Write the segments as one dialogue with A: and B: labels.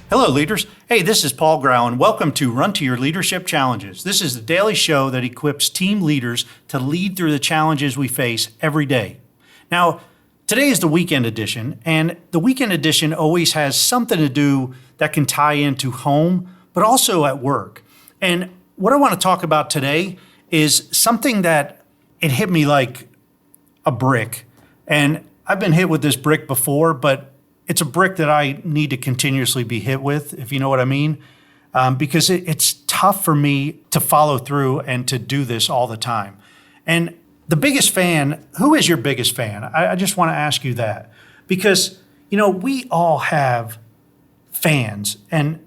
A: Hello, leaders. Hey, this is Paul Grau, and welcome to Run to Your Leadership Challenges. This is the daily show that equips team leaders to lead through the challenges we face every day. Now, today is the weekend edition, and the weekend edition always has something to do that can tie into home, but also at work. And what I want to talk about today is something that it hit me like a brick. And I've been hit with this brick before, but it's a brick that I need to continuously be hit with, if you know what I mean, because it's tough for me to follow through and to do this all the time. And the biggest fan, who is your biggest fan? I just want to ask you that, because, you know, we all have fans, and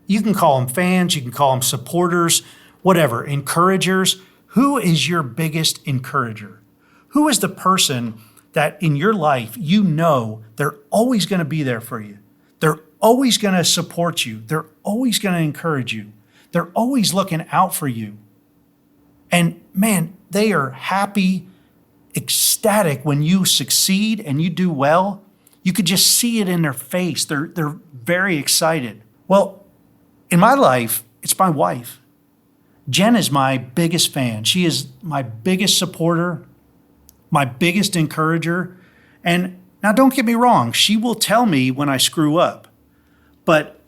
A: you can call them fans, you can call them supporters, whatever, encouragers. Who is your biggest encourager? Who is the person that in your life, you know they're always going to be there for you? They're always going to support you. They're always going to encourage you. They're always looking out for you. And man, they are happy, ecstatic when you succeed and you do well. You could just see it in their face. They're very excited. Well, in my life, it's my wife. Jen is my biggest fan. She is my biggest supporter, my biggest encourager. And now don't get me wrong, she will tell me when I screw up, but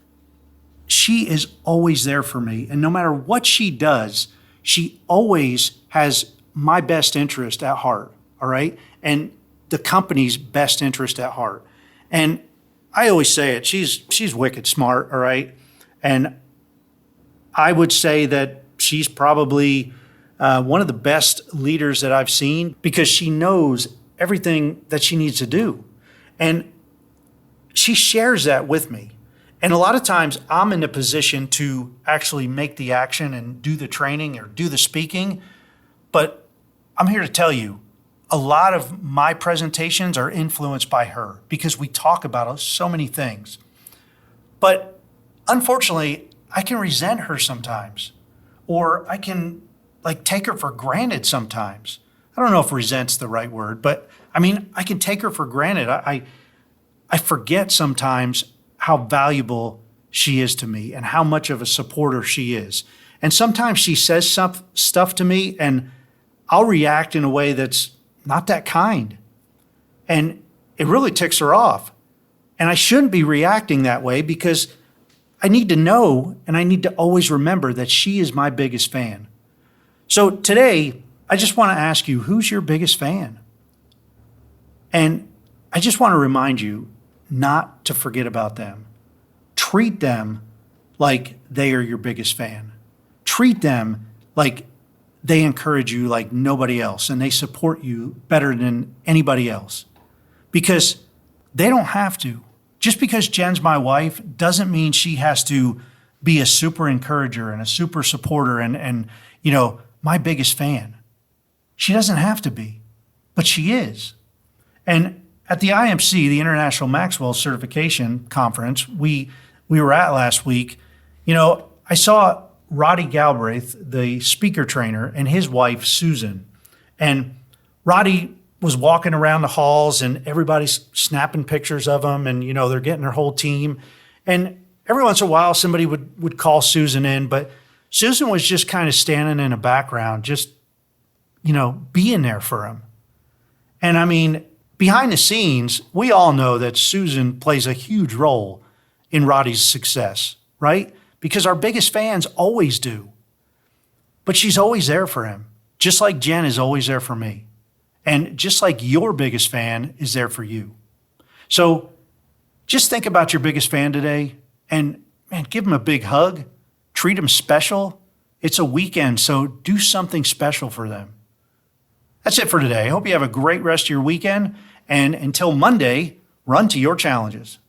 A: she is always there for me. And no matter what she does, she always has my best interest at heart, all right? And the company's best interest at heart. And I always say it, she's wicked smart, all right? And I would say that she's probably one of the best leaders that I've seen, because she knows everything that she needs to do. And she shares that with me. And a lot of times I'm in the position to actually make the action and do the training or do the speaking. But I'm here to tell you, a lot of my presentations are influenced by her because we talk about so many things. But unfortunately, I can resent her sometimes, or I can take her for granted sometimes. I don't know if resent's the right word, but I mean, I can take her for granted. I forget sometimes how valuable she is to me and how much of a supporter she is. And sometimes she says stuff to me and I'll react in a way that's not that kind. And it really ticks her off. And I shouldn't be reacting that way, because I need to know and I need to always remember that she is my biggest fan. So today, I just want to ask you, who's your biggest fan? And I just want to remind you not to forget about them. Treat them like they are your biggest fan. Treat them like they encourage you like nobody else, and they support you better than anybody else, because they don't have to. Just because Jen's my wife doesn't mean she has to be a super encourager and a super supporter and my biggest fan. She doesn't have to be, but she is. And at the IMC, the International Maxwell Certification Conference, we were at last week, I saw Roddy Galbraith, the speaker trainer, and his wife, Susan. And Roddy was walking around the halls and everybody's snapping pictures of him, and, they're getting their whole team. And every once in a while, somebody would call Susan in, but Susan was just kind of standing in the background, just, being there for him. And I mean, behind the scenes, we all know that Susan plays a huge role in Roddy's success, right? Because our biggest fans always do. But she's always there for him, just like Jen is always there for me. And just like your biggest fan is there for you. So just think about your biggest fan today and, man, give him a big hug. Treat them special. It's a weekend, so do something special for them. That's it for today. I hope you have a great rest of your weekend. And until Monday, run to your challenges.